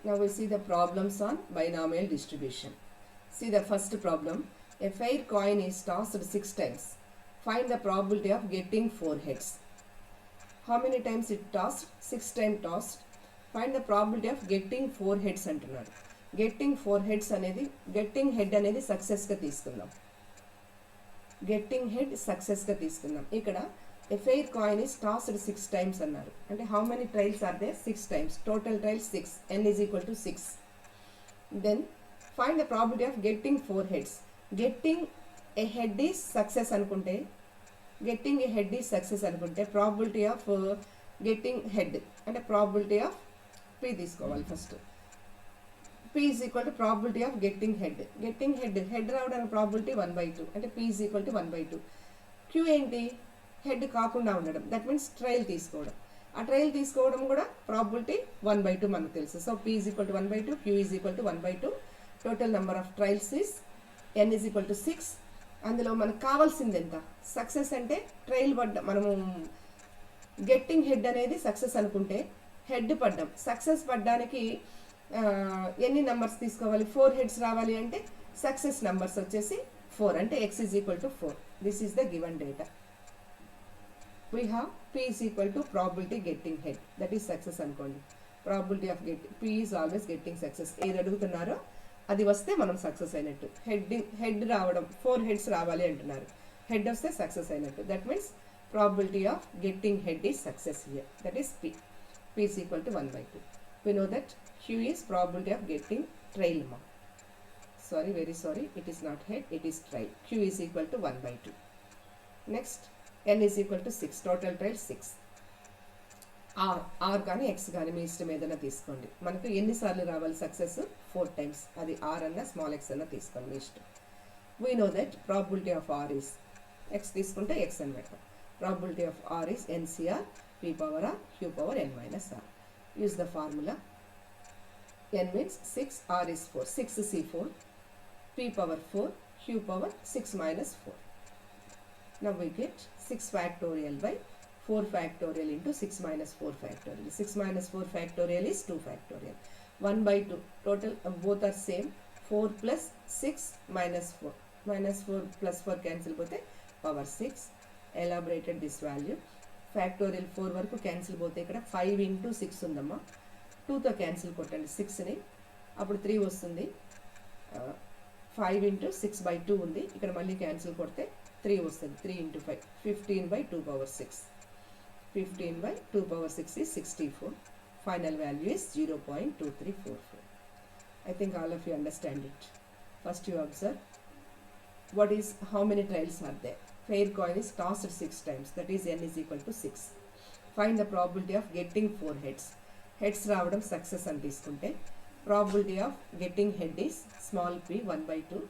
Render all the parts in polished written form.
Now we see the problems on binomial distribution. See the first problem. A fair coin is tossed 6 times. Find the probability of getting 4 heads. How many times it tossed? 6 times tossed. Find the probability of getting 4 heads అంటున్నారు. Getting 4 heads అనేది getting head అనేది సక్సెస్గా తీసుకుందాం. Getting head సక్సెస్గా తీసుకుందాం. ఇక్కడ a fair coin is tossed 6 times అన్నారు. అంటే how many trials are there? 6 times. Total trials 6. N is equal to 6. Then find the probability of getting 4 heads. Getting a head is success అనుకుంటే getting a head is success అనుకుంటే probability of getting head అంటే probability of P తీసుకోవాలి first. P is equal to probability of getting head. Getting head రావడానికి probability 1/2 అంటే P is equal to 1/2. Q ఏంటి? Head కాకుండా ఉండడం, that means trial తీసుకోవడం. ఆ ట్రయల్ తీసుకోవడం కూడా ప్రాబిలిటీ 1/2 మనకు తెలుసు. So P is equal to 1/2, Q is equal to 1/2. Total number of trials is N is equal to 6. అందులో మనకు కావాల్సింది ఎంత? సక్సెస్ అంటే ట్రయల్ పడ్డ మనము గెట్టింగ్ హెడ్ అనేది సక్సెస్ అనుకుంటే హెడ్ పడ్డాం. సక్సెస్ పడ్డానికి ఎన్ని నెంబర్స్ తీసుకోవాలి? 4 హెడ్స్ రావాలి అంటే సక్సెస్ నెంబర్స్ వచ్చేసి 4 అంటే X is equal to 4. This is the given data. We have P is equal to probability getting head, that is success అనుకోండి. Probability of getting P is always getting success. ఏది అడుగుతున్నారో అది వస్తే మనం success అయినట్టు. Head రావడం 4 heads రావాలి అంటున్నారు. Head వస్తే సక్సెస్ అయినట్టు. That means probability of getting head is success here, that is P. P is equal to 1/2. We know that Q is probability of getting trail. Very sorry, it is not head, it is trail. Q is equal to 1/2. Next, N is equal to 6. Total trial 6. R కానీ X కానీ మీ ఇష్టం ఏదైనా తీసుకోండి. మనకు ఎన్నిసార్లు రావాలి success? 4 times. అది R అన్న స్మాల్ x అన్న తీసుకోండి మీ ఇష్టం. We know that probability of R is X తీసుకుంటే X అని పెట్టాం. Probability of R is NCR P power R Q power N minus R. Use the formula. N means 6, R is 4. 6 C4, P power 4, Q power 6 minus 4. Now we get 6 factorial by 4 factorial into 6 minus 4 factorial. 6 minus 4 factorial is 2 factorial. 1/2. Total both are same. 4 plus 6 minus 4. Minus 4 plus 4 cancel పోతే power 6. Elaborated this value. Factorial 4 వరకు cancel పోతే ఇక్కడ 5 into 6 ఉందమ్మా. 2తో cancel కొట్టండి 6ని. అప్పుడు 3 వస్తుంది. 5 into 6/2 ఉంది. ఇక్కడ మళ్ళీ క్యాన్సిల్ కొడితే 3 వస్తుంది. 3 into 5. 15/2 power 6. 15/2 power 6 is 64. Final value is 0.2344. I think all of you understand it. First you observe what is how many trials are there. Fair coin is tossed 6 times, that is N is equal to 6. Find the probability of getting 4 heads. Heads రావడం success అని తీసుకుంటే probability of getting head is small p 1/2.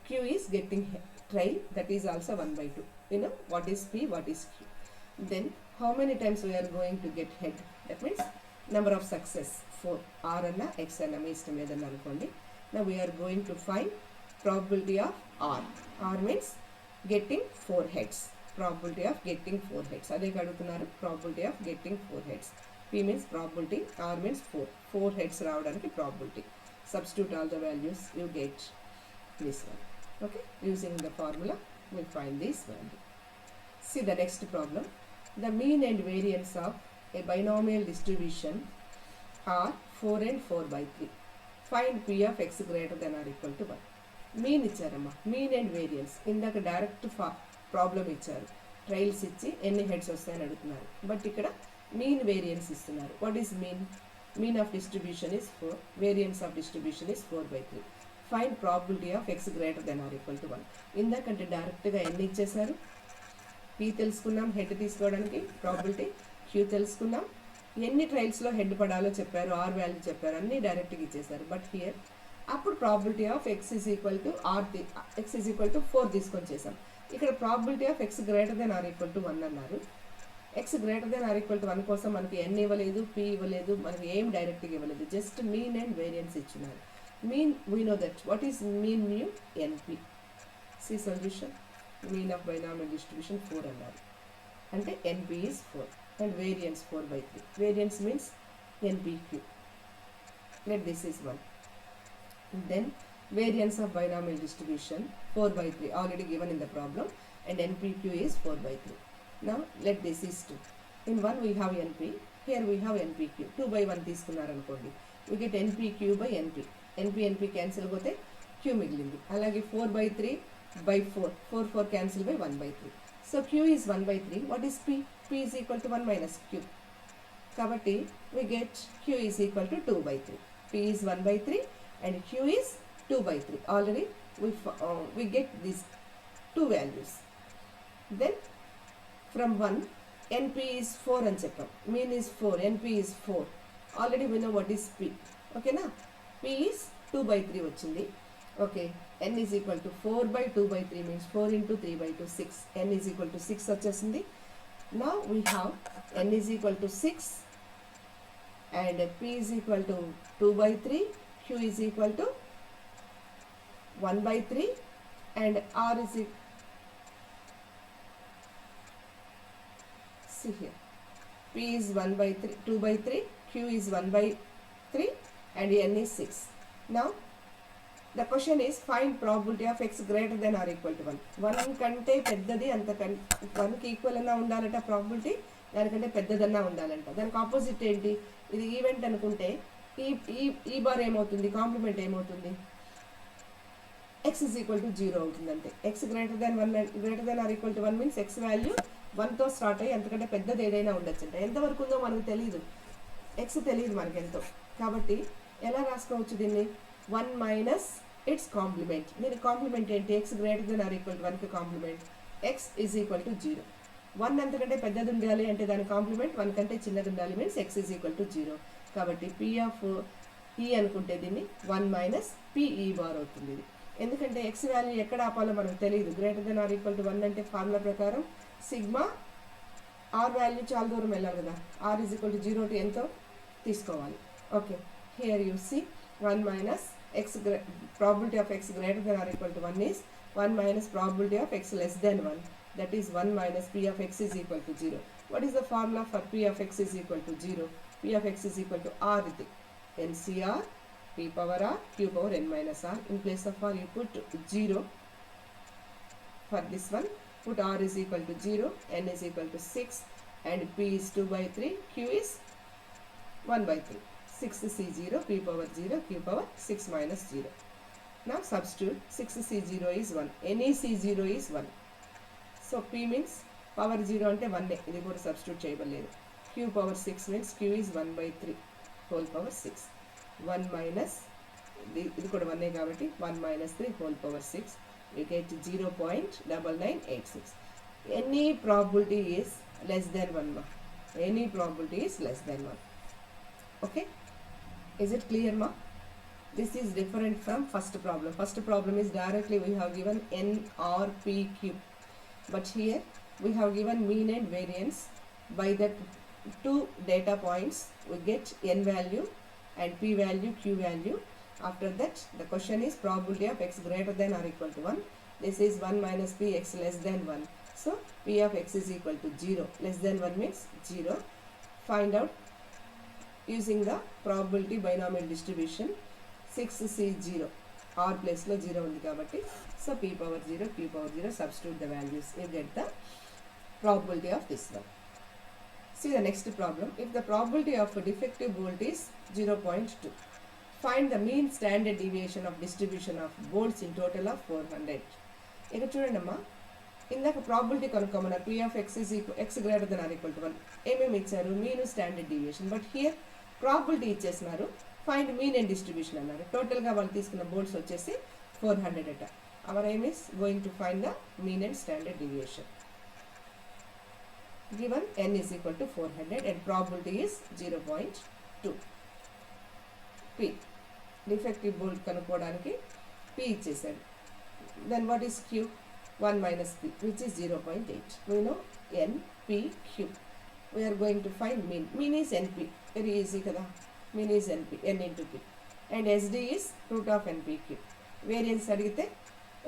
Q is getting trail, that is also 1/2. You know what is P, what is Q. Then how many times we are going to get head? That means number of success 4. R అన్న X అన్న మీ ఇష్టం ఏదన్నా అనుకోండి. Now we are going to find probability of R. R means getting 4 heads. Probability of getting 4 heads. అదే అడుగుతున్నారు. Probability of getting 4 heads. P means probability, R means 4. 4 heads రావడానికి probability. Substitute all the values, you get this one. Okay, using the formula we find this value. See the next problem. The mean and variance of a binomial distribution are 4 and 4/3. Find P of X greater than or equal to 1. Mean ఇచ్చారమ్మా. Mean and variance ఇందాక direct problem ఇచ్చారు. Trials ఇచ్చి ఎన్ని heads వస్తాయని అడుగుతున్నారు. But ఇక్కడ mean variance ఇస్తున్నారు. What is mean? Mean of distribution is 4. Variance of distribution is 4/3. Find probability of X greater than or equal to 1. ఇందాకంటే డైరెక్ట్గా ఎన్ని ఇచ్చేశారు? P తెలుసుకున్నాం హెడ్ తీసుకోవడానికి ప్రాబిలిటీ. Q తెలుసుకున్నాం. ఎన్ని ట్రయల్స్లో హెడ్ పడాలో చెప్పారు. R వాల్యూ చెప్పారు. అన్నీ డైరెక్ట్గా ఇచ్చేశారు. బట్ హియర్ అప్పుడు probability of X is equal to R, X is equal to 4 తీసుకొని చేసాం. ఇక్కడ probability of X greater than or equal to 1 అన్నారు. X greater than or equal to 1 కోసం మనకి N ఇవ్వలేదు, P ఇవ్వలేదు, మనకి ఏం డైరెక్ట్గా ఇవ్వలేదు. జస్ట్ మీన్ అండ్ వేరియన్స్ ఇచ్చినారు. Mean we know that. What is mean mu? NP. See solution. Mean of binomial distribution 4 అన్నారు. అంటే NP is 4 and variance 4/3. Variance means NPQ. let this is 1. Then variance of binomial distribution 4 by 3 already given in the problem, and NPQ is 4 by 3. Now let this is 2. In 1 we have NP, here we have NPQ. 2 by 1 తీసుకున్నారనుకోండి, we get NPQ by NP. NP cancel పోతే Q మిగిలింది. అలాగే 4 by 3 by 4, 4 cancel by 1 by 3. So Q is 1 by 3. What is P? P is equal to 1 minus Q. కాబట్టి we get Q is equal to 2 by 3. P is 1 by 3 and Q is 2 by 3. Already we get these two values. Then from 1, NP is 4 అని చెప్పాం, mean is 4, NP is 4. Already we know what is P. Okay na? P is 2 by 3 వచ్చింది. Okay, N is equal to 4 by 2 by 3 means 4 into 3 by 2, 6. N is equal to 6 వచ్చేసింది. Now we have N is equal to 6 and P is equal to 2 by 3, Q is equal to 1 by 3 and R is equal, see here, P is 1 by 3, 2 by 3, Q is 1 by 3 and N is 6. Now the question is find probability of x greater than or equal to 1. 1 కంటే పెద్దది అంతకంటే 1కి equal అన్నా ఉండాలంట probability, దానికంటే పెద్దదన్నా ఉండాలంట. దానికి opposite ఏంటి? ఇది ఈవెంట్ అనుకుంటే ఈ బార్ ఏమవుతుంది, కాంప్లిమెంట్ ఏమవుతుంది, x is equal to 0 అవుతుంది అంతే. x greater than 1 or equal to 1 means x value 1తో స్టార్ట్ అయ్యి అంతకంటే పెద్దది ఏదైనా ఉండొచ్చు అంట. ఎంతవరకు ఉందో మనకు తెలియదు, x తెలియదు మనకి ఎంతో. కాబట్టి ఎలా రాసుకోవచ్చు దీన్ని? 1 మైనస్ ఇట్స్ కాంప్లిమెంట్. దీని కాంప్లిమెంట్ ఏంటి? x greater than or equal to 1కి complement x is equal to 0. 1 అంతకంటే పెద్దది ఉండాలి అంటే దాని కాంప్లిమెంట్ 1 కంటే చిన్నది ఉండాలి means x is equal to 0. కాబట్టి p ఆఫ్ e అనుకుంటే దీన్ని 1 మైనస్ PE బార్ అవుతుంది ఇది. ఎందుకంటే x వాల్యూ ఎక్కడ ఆపాలో మనకు తెలియదు. Greater than or equal to 1 అంటే ఫార్ములా ప్రకారం సిగ్మా r వాల్యూ చాలా దూరం వెళ్ళాలి కదా, r is equal to 0 to ఎంతో తీసుకోవాలి. Okay, here you see 1 minus x probability of x greater than or equal to 1 is 1 minus probability of x less than 1, that is 1 minus p of x is equal to 0. What is the formula for p of x is equal to 0? P of x is equal to r with NCR p power r q power n minus r. In place of r you put 0 for this one, put r is equal to 0, n is equal to 6 and p is 2 by 3, q is 1 by 3. 6c0, p power 0, q power 6 minus 0. Now substitute 6c0 is 1, any c0 is 1. So p means power 0 ante 1, ఇది కూడా substitute చేయబడలేదు. q power 6 means q is 1 by 3 whole power 6. 1 minus ఇది కూడా 1 కాబట్టి 1 minus 3 whole power 6. You get 0.9986. Any probability is less than 1. Any probability is less than 1. Okay, is it clear ma? This is different from first problem. First problem is directly we have given n r p q, but here we have given mean and variance. By that two data points we get n value and p value, q value. After that the question is probability of x greater than or equal to 1. This is 1 minus p, x less than 1. So p of x is equal to 0. Less than 1 means 0. Find out using the probability binomial distribution. 6c0, r place lo 0 undi kabatti, so p power 0, q power 0, substitute the values, you get the probability of this one. See the next problem. If the probability of a defective bolt is 0.2, find the mean standard deviation of distribution of bolts in total of 400. ఇక్కడ చూడండి అమ్మా, ఇందాక probability కనుక్కోమన్నారు. p of x is equal x greater than or equal to 1. ఏమేమి ఇచ్చారు? Mean, standard deviation. But here probability ఇచ్చేసినారు, find mean and distribution అన్నారు. టోటల్గా వాళ్ళు తీసుకున్న బోల్ట్స్ వచ్చేసి 400 అట. Our aim is going to find the mean and standard deviation. Given n is equal to 400 and probability is 0.2. p defective bolt కనుక్కోవడానికి p ఇచ్చేసాడు. Then what is q? 1 minus p, which is 0.8. We know n, p, q. We are going to find mean. Mean is np. Very easy kada. Mean is np, n into p. And sd is root of npq. Variance అడిగితే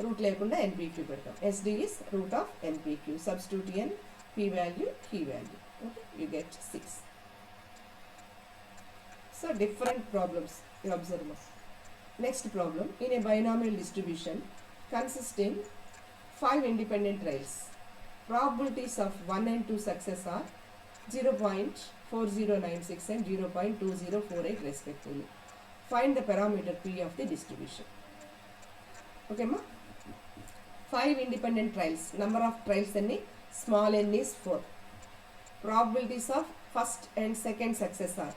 route లేకుండా npq పెడతాం. sd is root of npq. Substitute n, p value, q value. Okay, you get 6. So different problems you observe. Next problem, in a binomial distribution consisting 5 independent trials, probabilities of 1 and 2 success are 0.4096 and 0.2048 respectively. Find the parameter P of the distribution. Okay ma? 5 independent trials, number of trials any, small n is 4. Probabilities of first and second success are,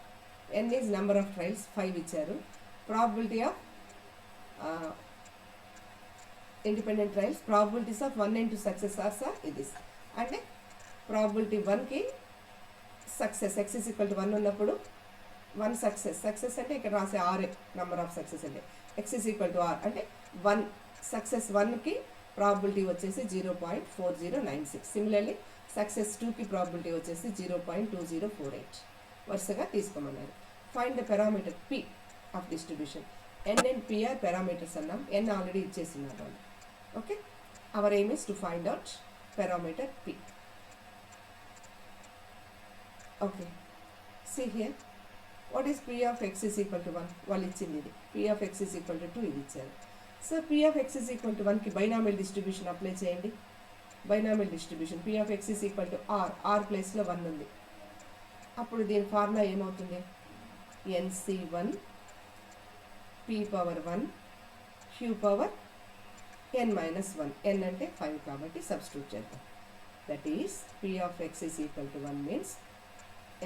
n is number of trials, 5 ఇచ్చారు. Probability of independent trials, probabilities of 1 and 2 success are this. అంటే probability 1 కి success x is equal to 1 ఉన్నప్పుడు 1 success అంటే ఇక్కడ రాసే r number of success అంటే x is equal to r అంటే 1 success 1 కి ప్రాబిలిటీ వచ్చేసి 0.4096. సిమిలర్లీ సక్సెస్ 2 కి ప్రాబిలిటీ వచ్చేసి 0.2048 వరుసగా తీసుకోమన్నారు. Find the parameter p of distribution. n and p are parameters అన్నాం, n ఆల్రెడీ ఇచ్చేస్తున్నారు వాళ్ళు. Okay, our aim is to find out parameter p. Okay, see here, what is p of x is equal to 1? వాళ్ళు ఇచ్చింది ఇది, p of x is equal to 2 ఇది ఇచ్చారు. So p of x is equal to 1 కి binomial distribution apply చేయండి. Binomial distribution p of x is equal to r ప్లేస్లో 1 ఉంది. అప్పుడు దీని ఫార్ములా ఏమవుతుంది? nc1 p power 1 q power n minus 1. n అంటే 5 కాబట్టి సబ్స్టిట్యూట్ చేద్దాం. That is p of x is equal to 1 means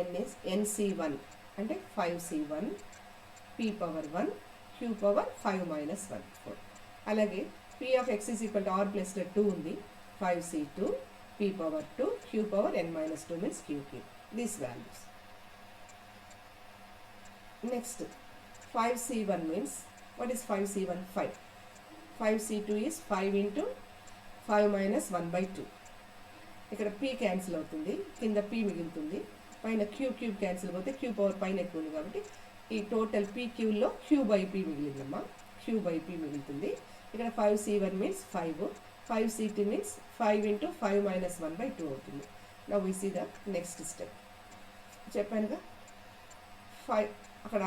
n is nc1 అంటే 5c1 p power 1 q power 5 minus 1 4. అలాగే p of x is equal to r ప్లస్లో 2 ఉంది, 5c2 p power 2 q power n minus 2 means q cube. These values. Next, 5c1 means, what is 5c1? 5. 5c2 is 5 into 5 minus 1 by 2. ఇక్కడ p cancel అవుతుంది, కింద p మిగులుతుంది, పైన q cube cancel అవుతే q power పైన ఎక్కువ ఉంది కాబట్టి ఈ టోటల్ p క్యూలో q బై p మిగిలిందమ్మా, q బై p మిగులుతుంది. ఇక్కడ 5c1 means 5, 5c2 means 5 into 5 minus 1 by 2 అవుతుంది. Now we see the next step. చెప్పానుగా 5 అక్కడ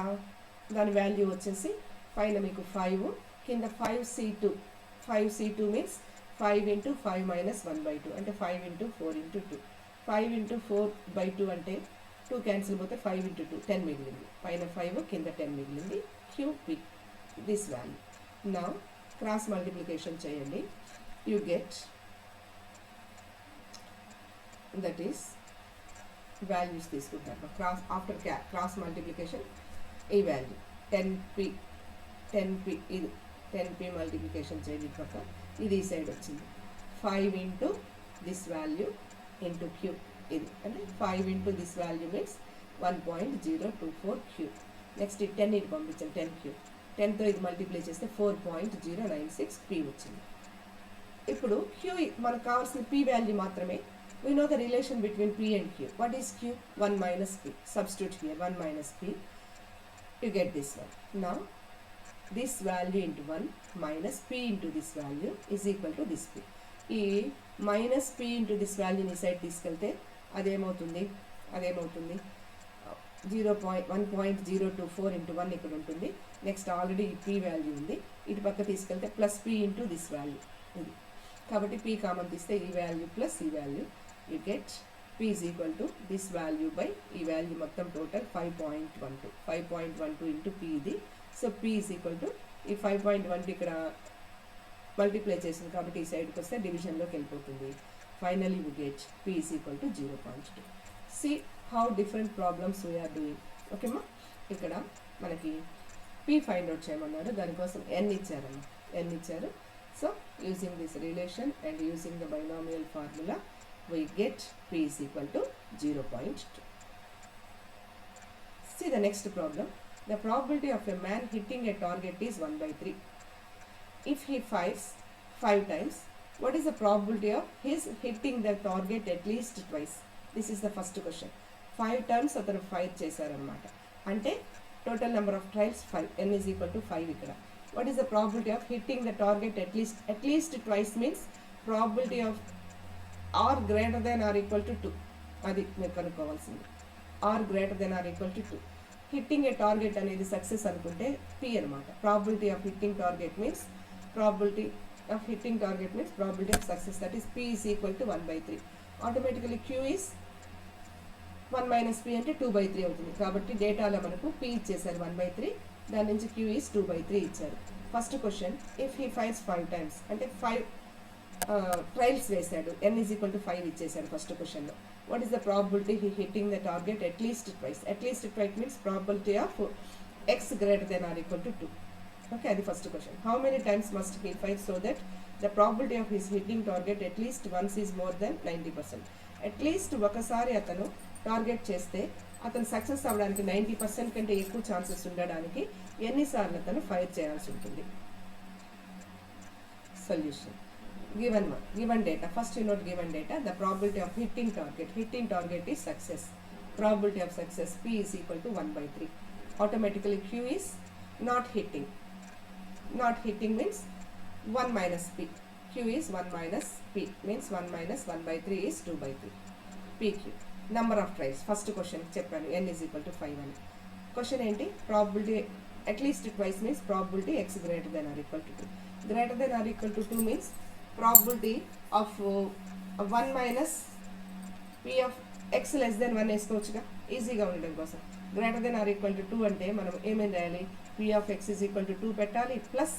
దాని వాల్యూ వచ్చేసి పైన మీకు 5, కింద 5c2 means 5 into 5 minus 1 by 2 అంటే 5 into 4 into 2. 5 into 4 by 2 అంటే 2 క్యాన్సిల్ పోతే 5 into 2 10 మిగిలింది, పైన 5 కింద 10 మిగిలింది, QP దిస్ వాల్యూ. నా క్రాస్ మల్టిప్లికేషన్ చేయండి, you get that is values తీసుకుంటారు. క్రాస్ ఆఫ్టర్ క్రాస్ మల్టిప్లికేషన్ ఈ వాల్యూ 10p ఇది 10p మల్టిప్లికేషన్ చేయండి పక్క, ఇది ఈ సైడ్ వచ్చింది. 5 into this value into q, ఇది అంటే 5 into this value means 1.024 q. Next 10 ఇది పంపించాను, 10 క్యూ, 10తో ఇది మల్టిప్లై చేస్తే 4.096 p వచ్చింది. ఇప్పుడు క్యూ మనకు కావాల్సిన p వాల్యూ మాత్రమే. We know the relation between p and q. What is q? 1 minus p. Substitute here 1 minus p. You get this one. Now this value into 1 minus p into this value is equal to this p. ఈ minus p into this value ని side తీసుకెళ్తే అదేమవుతుంది 1.024 into 1 ఇక్కడ ఉంటుంది. Next already ఈ p value ఉంది, ఇటు పక్క తీసుకెళ్తే plus p into this value ఇది కాబట్టి p కామన్ తీస్తే ఈ వాల్యూ ప్లస్ ఈ value, you get p is equal to this value by ఈ వాల్యూ మొత్తం టోటల్ 5.12 into p ఇది. So p is equal to ఈ 5.12 ఇక్కడ మల్టిప్లై చేసింది కాబట్టి ఈ సైడ్కి వస్తే డివిజన్లోకి వెళ్ళిపోతుంది. Finally we get p is equal to 0.2. See how different problems we are doing. ఓకేమ్మా, ఇక్కడ మనకి p ఫైండ్ అవుట్ చేయమన్నారు, దానికోసం n ఇచ్చారమ్మా, n ఇచ్చారు. So using this relation and using the binomial formula, we get p is equal to 0.2. See the next problem. The probability of a man hitting a target is 1 by 3. If he fires 5 times, what is the probability of his hitting the target at least twice? This is the first question. 5 times అతను fire చేశారనమాట, అంటే total number of trials 5, n is equal to 5 ఇక్కడ. What is the probability of hitting the target at least twice means probability of r greater than or equal to 2. అది మీరు కనుక్కోవాల్సింది, r greater than or equal to 2. Hitting a target అనేది success అనుకుంటే p అనమాట. Probability of hitting target means probability of hitting target means probability of success, that is p is equal to 1/3. Automatically q is 1 - p అంటే 2/3 అవుతుంది. కాబట్టి డేటాలో మనకు P ఇచ్చేసారు 1/3, దాని నుంచి క్యూ ఈజ్ 2/3 ఇచ్చారు. First question, if he files 5 times అంటే 5 ట్రయల్స్ వేశాడు, n ఈజ్ ఈక్వల్ టు 5 ఇచ్చేసాడు ఫస్ట్ క్వశ్చన్లో. What is the probability he hitting the target at least twice? At least twice means probability of X greater than or equal to 2. Okay, అది first question. How many times must he fire so that the probability of his hitting target at least once is more than 90%? At least ఒకసారి అతను target చేస్తే అతను success అవ్వడానికి 90% కంటే ఎక్కువ chances ఉండడానికి ఎన్నిసార్లు అతను ఫైర్ చేయాల్సి ఉంటుంది? Solution, given data. First you note given data, the probability of hitting target is success. Probability of success P is equal to 1/3. Automatically Q is not hitting means 1 minus P. Q is 1 minus P means 1 minus 1/3 is 2/3. PQ, number of tries. First question చెప్పాను, n is equal to 5 అని. Question ఏంటి? Probability at least twice means probability x greater than or equal to 2. Greater than or equal to 2 means probability of 1 minus p of x less than 1 వేసుకోవచ్చుగా ఈజీగా ఉండడం కోసం. Greater than or equal to 2 అంటే మనం ఏమేం రాయాలి? p of x is equal to 2 పెట్టాలి, plus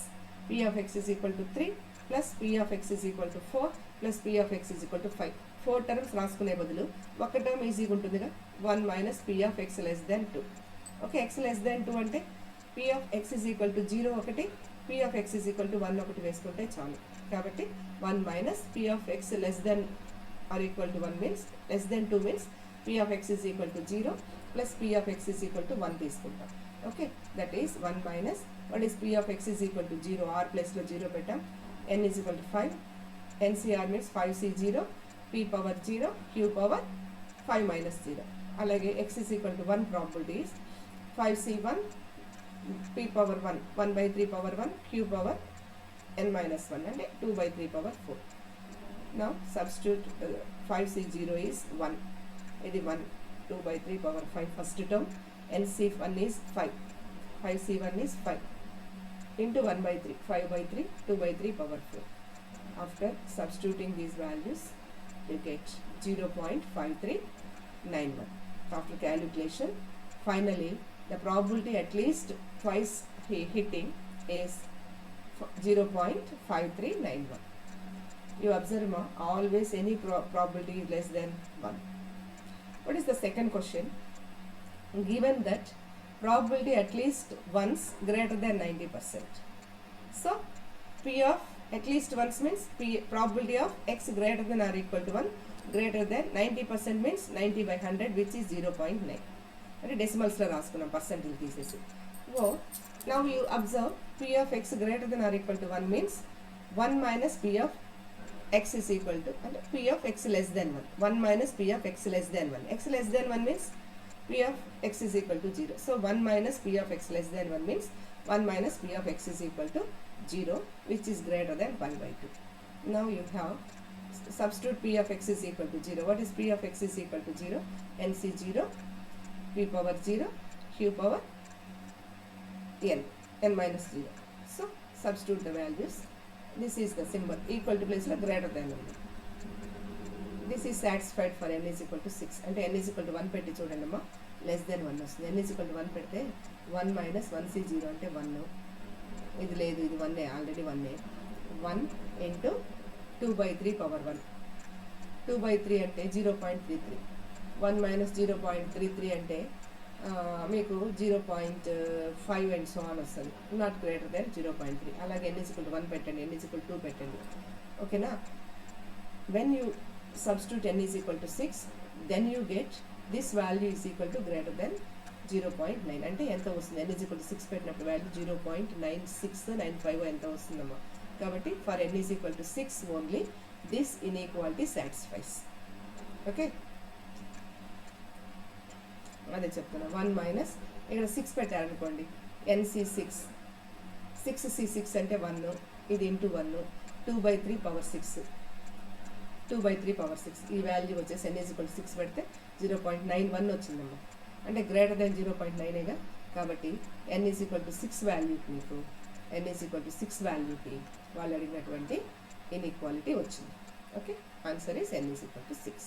p of x is equal to 3 plus p of x is equal to 4 plus p of x is equal to 5. 4 terms రాసుకునే బదులు ఒక term ఈజీగా ఉంటుందిగా, 1 minus p of x less than 2. Okay, x less than 2 అంటే p of x is equal to 0 ఒకటి, p of x is equal to 1 ఒకటి వేసుకుంటే చాలు. కాబట్టి 1 minus p of x less than or equal to 1 means less than 2 means p of x is equal to 0 plus p of x is equal to 1 తీసుకుంటాం. Okay, that is 1 minus what is p of x is equal to 0, r ప్లేస్లో 0 పెట్టాం, n is equal to 5, NCR means 5c 0, p power 0, q power 5 minus 0. అలాగే x is equal to 1 probability is 5c1, p power 1, 1/3 power 1, q power n minus 1 అంటే 2/3 power 4. Now substitute 5c0 is 1, ఇది 1, 2/3 power 5 first term, nc1 is 5, 5c1 is 5 into 1/3, 5/3, 2/3 power 4. After substituting these values you get 0.5391. After calculation, finally the probability at least twice hitting is 0.5391. You observe always any probability is less than 1. What is the second question? Given that probability at least once greater than 90%. So P of at least once means probability of x greater than or equal to 1 greater than 90% means 90/100 which is 0.9. అంటే డెసిమల్స్లో రాసుకున్నాం percentage తీసేసి. ఓ now you observe p of x greater than or equal to 1 means 1 minus p of x is equal to and p of x less than 1. 1 minus p of x less than 1. X less than 1 means p of x is equal to 0. So 1 minus p of x less than 1 means 1 minus p of x is equal to 0 which is greater than 1/2. Now you have substitute p of x is equal to 0. What is p of x is equal to 0? nc0, p power 0, q power n minus 0. So substitute the values. This is the symbol equal to place greater than 1. This is satisfied for n is equal to 6. అంటే n is equal to 1 పెట్టి చూడండి అమ్మా, less than 1 వస్తుంది. n is equal to 1 పెడితే 1 minus 1c0 అంటే 1. ఇది లేదు, ఇది 1 ఆల్రెడీ 1. 1 into 2/3 power 1. 2/3 అంటే 0.33. 1 minus 0.33 అంటే మీకు 0.5 and so on వస్తుంది, నాట్ గ్రేటర్ దెన్ 0.3. అలాగే n is equal to 1 పెట్టండి, n is equal to 2 పెట్టండి. ఓకేనా? When you substitute n is equal to 6, then you get this value is equal to greater than 0.9. అంటే ఎంత వస్తుంది? n is equal to 6 పెట్టినప్పుడు value 0.9695 ఎంత వస్తుందమ్మా. కాబట్టి for n is equal to 6 only this inequality satisfies. Okay, అదే చెప్తున్నా. 1 minus ఇక్కడ 6 పెట్టారనుకోండి, nc6, 6c6 అంటే 1, ఇది ఇంటూ 1, 2/3 power 6, 2/3 power 6. ఈ వాల్యూ వచ్చేసి n is equal to 6 పెడితే 0.91 వచ్చిందమ్మా. అంటే గ్రేటర్ దెన్ 0.9గా, కాబట్టి n ఈజ్ ఈక్వల్ టు 6 వాల్యూకి మీకు n ఈజ్ ఈక్వల్ టు 6 వాల్యూకి వాళ్ళు అడిగినటువంటి ఇన్ఈక్వాలిటీ వచ్చింది. Okay, answer is n is equal to 6.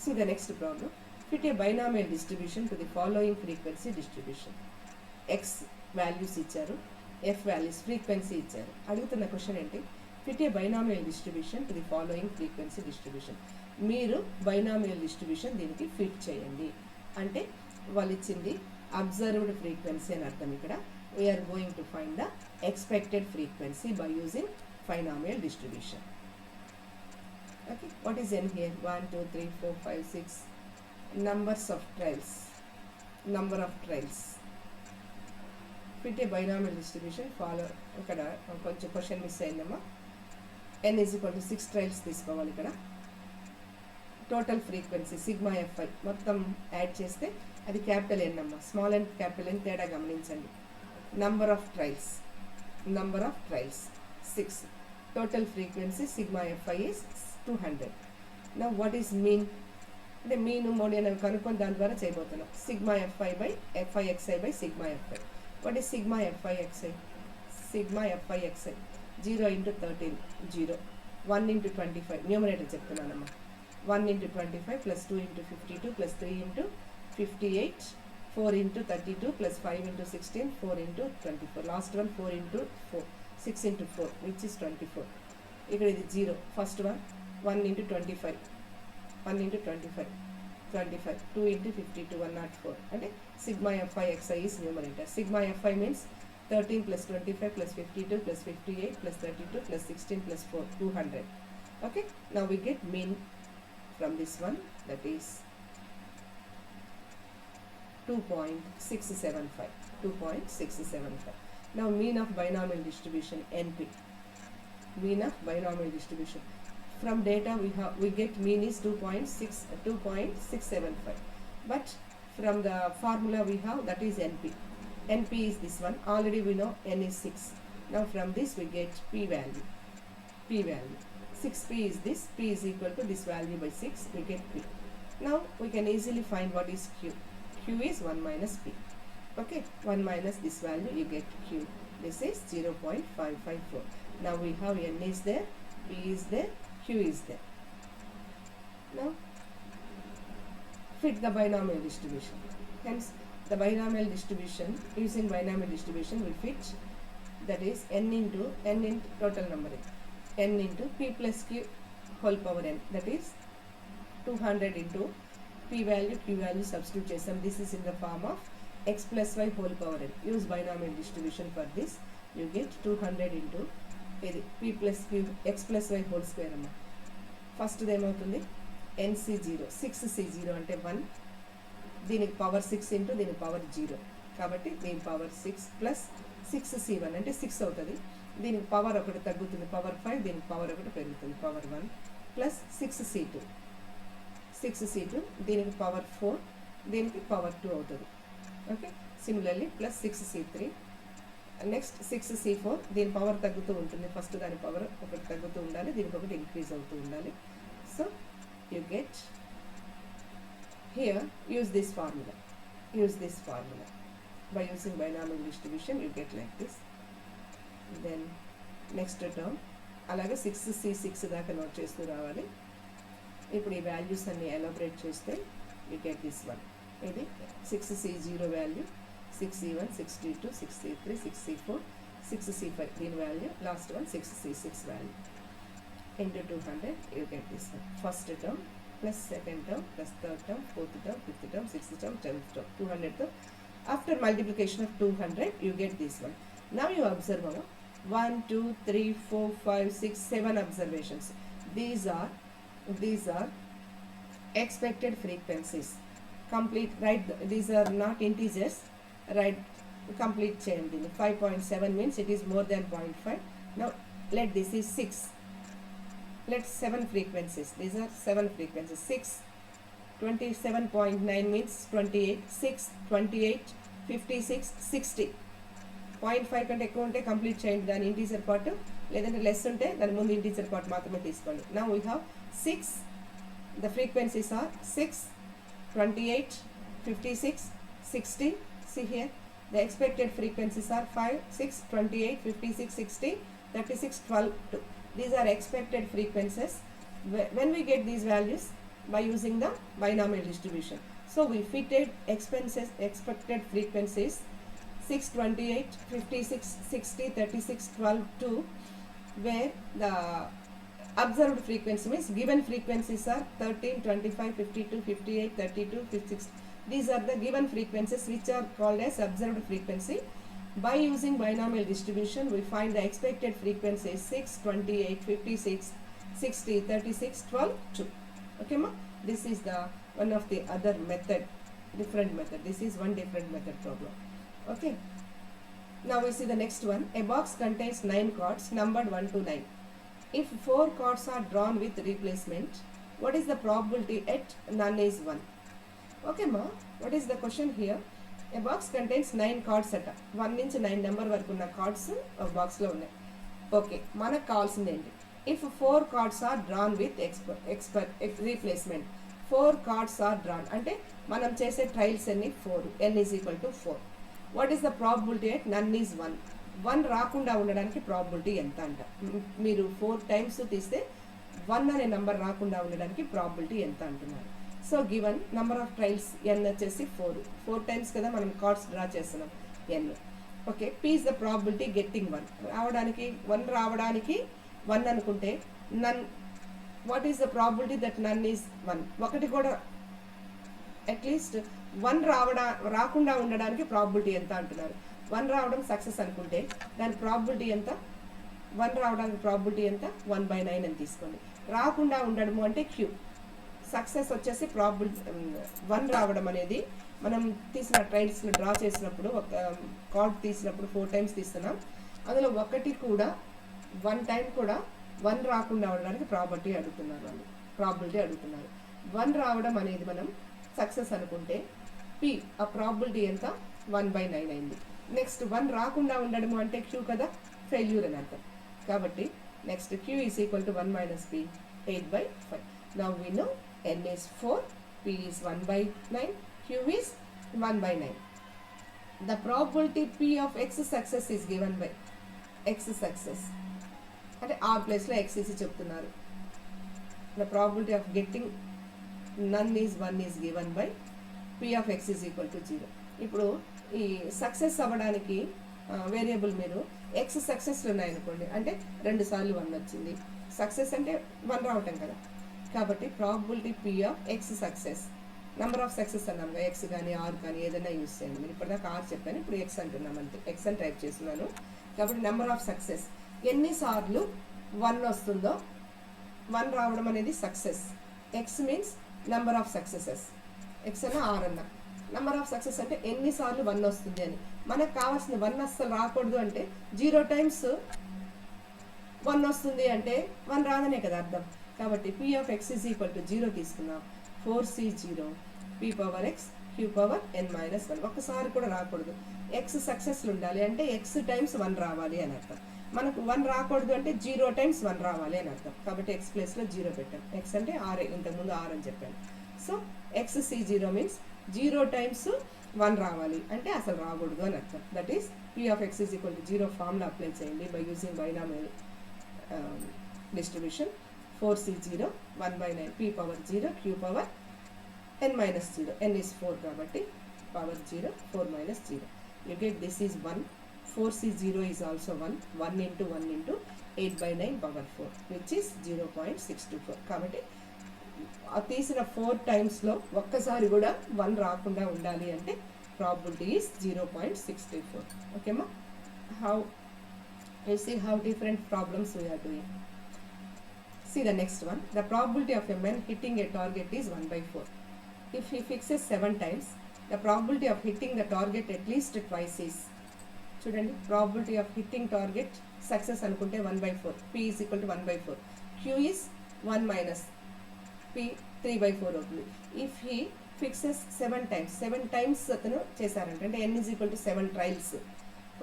See the next problem. Fit a binomial distribution to the following frequency distribution. X values ఇచ్చారు, F values frequency ఇచ్చారు. అడుగుతున్న question ఏంటి? Fit a binomial distribution to the following frequency distribution. మీరు binomial distribution దీనికి fit చేయండి అంటే వాళ్ళు ఇచ్చింది అబ్జర్వ్డ్ ఫ్రీక్వెన్సీ అని అర్థం. ఇక్కడ we're going to find the expected frequency by using binomial distribution. Okay, what is n here? 1, 2, 3, 4, 5, 6 numbers of trials. Number of trials. Fit a binomial distribution. Follow ఇక్కడ కొంచెం క్వశ్చన్ మిస్ అయిందమ్మా. n is equal to 6 trials తీసుకోవాలి. ఇక్కడ total frequency sigma f i మొత్తం add చేస్తే అది capital ఎన్ అమ్మా. Small and capital N తేడా గమనించండి. Number of trials 6. Total frequency sigma f i is 200. Now what is mean? అంటే మీన్ మోడ్ అనేవి కనుక్కొని దాని ద్వారా చేయబోతున్నాం. Sigma f i by f i x i by sigma f i. What is sigma f i x i? Sigma f i x i 0 × 13 0, 1 × 25 numerator చెప్తున్నానమ్మా. 1 × 25 plus 2 × 52 plus 3 × 58 4 × 32 plus 5 × 16 4 × 24. Last one 4 × 4 6 × 4 which is 24. ఇక్కడ ఇది 0. First one 1 × 25 1 × 25 25 2 × 52 104. అంటే sigma f i x i is numerator. Sigma f i means 13 plus 25 plus 52 plus 58 plus 32 plus 16 plus 4 200. Okay, now we get mean from this one, that is 2.675. 2.675. Now mean of binomial distribution NP. Mean of binomial distribution. From data we get mean is 2.675. But from the formula we have, that is NP. NP is this one. Already we know n is 6. Now from this we get p value. 6p is this. P is equal to this value by 6. We get p. Now we can easily find what is q. Q is 1 minus p. Okay, 1 minus this value, you get q. This is 0.554. Now we have n is there, p is there, q is there. Now fit the binomial distribution. Hence the binomial distribution, using binomial distribution will fit, that is n into total number, n into p plus q whole power n, that is 200 into p value q value substitute chesam. This is in the form of x plus y whole power n. Use binomial distribution for this. You get 200 into p plus q x plus y whole square అమ్మా. First ఏమవుతుంది? nc0 6c0 అంటే 1, దీనికి power 6 into దీనికి power 0, కాబట్టి దీని power 6 plus 6c1 అంటే 6 అవుతుంది. దీనికి పవర్ ఒకటి తగ్గుతుంది, పవర్ 5, దీనికి పవర్ ఒకటి పెరుగుతుంది, పవర్ 1 ప్లస్ 6c2 దీనికి పవర్ 4, దీనికి పవర్ 2 అవుతుంది. Okay, similarly plus 6c3, next 6c4, దీని పవర్ తగ్గుతూ ఉంటుంది. ఫస్ట్ దాని పవర్ ఒకటి తగ్గుతూ ఉండాలి, దీనికి ఒకటి ఇంక్రీజ్ అవుతూ ఉండాలి. So you get here, use this formula by using binomial distribution you get like this. Then next term అలాగే 6c6 దాకా నోట్ చేస్తూ రావాలి. ఇప్పుడు ఈ వాల్యూస్ అన్ని ఎలాబరేట్ చేస్తే యూ గెట్ దిస్ వన్. ఇది 6c0 value, 6c1, 6c2, 6c3, 6c4, 6c5 దీని value, last one 6c6 value. into 200 you get this one. First term plus second term plus third term, fourth term, fifth term, sixth term, 10th term, 200 term. After multiplication of 200 you get this one. Now you observe 1 2 3 4 5 6 7 observations. These are expected frequencies. Complete, right? These are not integers, right? Complete change. 5.7 means it is more than 0.5. Now let this is 6. Let 7 frequencies. These are 7 frequencies. 6 27.9 means 28, 6 28, 56, 60. 0.5 కంటే ఎక్కువ ఉంటే complete చేయండి దాని integer part, లేదంటే less ఉంటే దాని ముందు integer part మాత్రమే తీసుకోండి. Now we have 6. The frequencies are 6, 28, 56, 60. See here, the expected frequencies are 5, 6, 28, 56, 60, 36, 12, 2. These are expected frequencies. When we get these values by using the binomial distribution. So we fitted expected frequencies 6, 28, 56, 60, 36, 12, 2, where the observed frequency means given frequencies are 13, 25, 52, 58, 32, 56. These are the given frequencies which are called as observed frequency. By using binomial distribution, we find the expected frequency is 6, 28, 56, 60, 36, 12, 2. Okay, ma? This is the one of the other method, different method. This is one different method problem. Okay. Now we see the next one. A box contains 9 cards numbered 1 to 9. If 4 cards are drawn with replacement, what is the probability at none is 1? Okay, ma? What is the question here? A box contains 9 cards at 1 నుంచి 9 number వరకు ఉన్న cards ఒక బాక్స్లో ఉన్నాయి. Okay, మనకు కావాల్సింది ఏంటి? If 4 cards are drawn with replacement. 4 cards are drawn అంటే మనం చేసే ట్రయల్స్ ఎన్ని 4, n is equal to 4. What is the probability at none is 1? 1 రాకుండా ఉండడానికి ప్రాబిలిటీ ఎంత అంట? మీరు 4 టైమ్స్ తీస్తే 1 అనే నెంబర్ రాకుండా ఉండడానికి ప్రాబిలిటీ ఎంత అంటున్నారు. So given number of trials n వచ్చేసి 4 టైమ్స్ కదా మనం కార్డ్స్ డ్రా చేస్తున్నాం n. Okay, p is the probability getting 1 రావడానికి. 1 రావడానికి 1 అనుకుంటే none, what is the probability that none is 1? ఒకటి కూడా అట్లీస్ట్ 1 రాకుండా ఉండడానికి ప్రాబిలిటీ ఎంత అంటున్నారు. 1 రావడం సక్సెస్ అనుకుంటే దాని ప్రాబిలిటీ ఎంత? 1 రావడానికి ప్రాబిలిటీ ఎంత? 1/9 అని తీసుకోండి. రాకుండా ఉండడము అంటే క్యూ. సక్సెస్ వచ్చేసి ప్రాబిలిటీ 1 రావడం అనేది మనం తీసిన ట్రయల్స్లో డ్రా చేసినప్పుడు, ఒక కార్డ్ తీసినప్పుడు 4 టైమ్స్ తీస్తున్నాం. అందులో ఒకటి కూడా 1 టైం కూడా 1 రాకుండా ఉండడానికి ప్రాబిలిటీ అడుగుతున్నారు. 1 రావడం అనేది మనం సక్సెస్ అనుకుంటే p ఆ ప్రాబిలిటీ ఎంత? 1/9 అయింది. నెక్స్ట్ 1 రాకుండా ఉండడము అంటే క్యూ కదా, ఫెయిల్యూర్ అని అర్థం. కాబట్టి next q is equal to 1 minus p, 8/5. Now we know n is 4, p is 1/9, q is 1/9. The probability p of x success is given by x success. అంటే r ప్లేస్లో x is చెప్తున్నారు. The probability of getting none is 1 is given by p of x is equal to 0. ఇప్పుడు ఈ success అవ్వడానికి variable మీరు x సక్సెస్లు ఉన్నాయనుకోండి, అంటే 2 సార్లు 1 వచ్చింది. సక్సెస్ అంటే 1 రావటం కదా. కాబట్టి probability p of x success, number of success అన్నాం కదా, x కానీ r కానీ ఏదైనా యూస్ చేయండి. మీరు ఇప్పటిదాకా r చెప్పాను, ఇప్పుడు x అంటున్నాం అంతే. x అని టైప్ చేస్తున్నాను. కాబట్టి నెంబర్ ఆఫ్ సక్సెస్ ఎన్నిసార్లు 1 వస్తుందో, 1 రావడం అనేది success. x means number of successes. x అన్న r అన్న. నెంబర్ ఆఫ్ సక్సెస్ అంటే ఎన్నిసార్లు 1 వస్తుంది అని. మనకు కావాల్సిన 1 అస్సలు రాకూడదు అంటే 0 టైమ్స్ 1 వస్తుంది అంటే 1 రాదనే కదా అర్థం. కాబట్టి p of x is equal to 0 తీసుకున్నాం. 4c0 p power x q power n-1. ఒక్కసారి కూడా రాకూడదు. x సక్సెస్లు ఉండాలి అంటే x టైమ్స్ 1 రావాలి అని అర్థం. మనకు 1 రాకూడదు అంటే 0 టైమ్స్ 1 రావాలి అని అర్థం. కాబట్టి x ప్లేస్లో 0 పెట్టాం. x అంటే r, ఇంతకుముందు r అని చెప్పాను. సో xc0 మీన్స్ 0 టైమ్స్ 1 రావాలి అంటే అసలు రాకూడదు అని అర్థం. That is p of x is equal to 0 formula apply చేయండి by using binomial distribution. 4c0 1/9 p power 0 q power n-0. n is 4 కాబట్టి power 0 4 - 0. You get this is 1. 4c0 is also 1. 1 into 1 into 8/9 power 4 which is 0.624. కాబట్టి తీసిన 4 టైమ్స్లో ఒక్కసారి కూడా 1 రాకుండా ఉండాలి అంటే ప్రాబిలిటీ ఈస్ 0.624. ఓకేమా? How you see how different problems we are doing. See the next one. The probability of a man hitting a target is 1/4. If he fixes 7 times, the probability of hitting the target at least twice is, చూడండి, probability of hitting target success అనుకుంటే 1/4, p is equal to 1/4, q is 1 minus p 3/4 అవుతుంది. If he fixes 7 times, 7 times అతను చేశారంటే అంటే n is equal to 7 trials,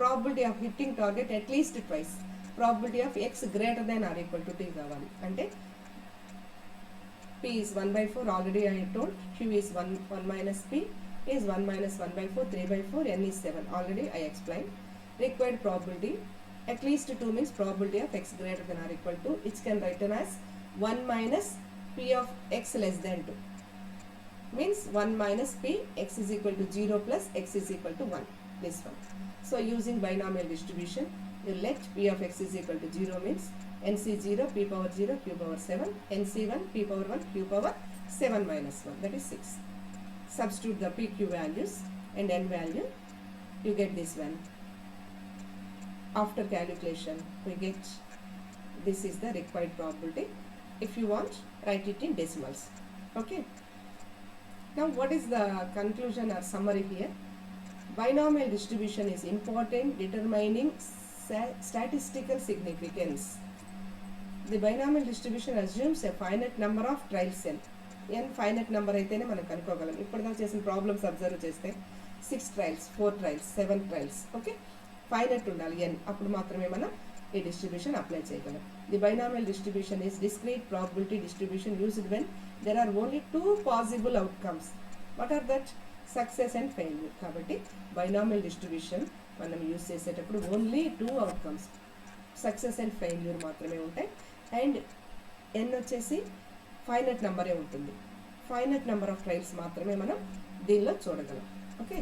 probability of hitting target at least twice, probability of x greater than or equal to t కావాలి. అంటే P is 1 by 4, already I told. Q is 1 minus P is 1 minus 1 by 4, 3 by 4, N is 7, already I explained. Required probability, at least 2 means probability of x greater than or equal to, which can written as 1 minus P of x less than 2. Means 1 minus P, x is equal to 0 plus x is equal to 1, this one. So using binomial distribution, you let P of x is equal to 0 means NC0, P power 0, Q power 7, NC1, P power 1, Q power 7 minus 1, that is 6. Substitute the PQ values and N value, you get this one. After calculation, we get, this is the required probability. If you want, write it in decimals. Okay. Now what is the conclusion or summary here? Binomial distribution is important determining statistical significance. The binomial distribution assumes a finite number of trials n. n finite number అయితేనే మనం కనుక్కోగలం. ఇప్పటిదాకా చేసిన problems observe చేస్తే 6 trials, 4 trials, 7 trials. Okay, finite ఉండాలి n, అప్పుడు మాత్రమే మనం ఈ డిస్ట్రిబ్యూషన్ అప్లై చేయగలం. The binomial distribution is discrete probability distribution used when there are only 2 possible outcomes. What are that? Success and failure. కాబట్టి బైనామియల్ డిస్ట్రిబ్యూషన్ మనం use చేసేటప్పుడు only 2 outcomes, success and failure మాత్రమే ఉంటాయి. అండ్ ఎన్ వచ్చేసి finite నెంబరే ఉంటుంది. Finite number of trials మాత్రమే మనం దీనిలో చూడగలం. ఓకే.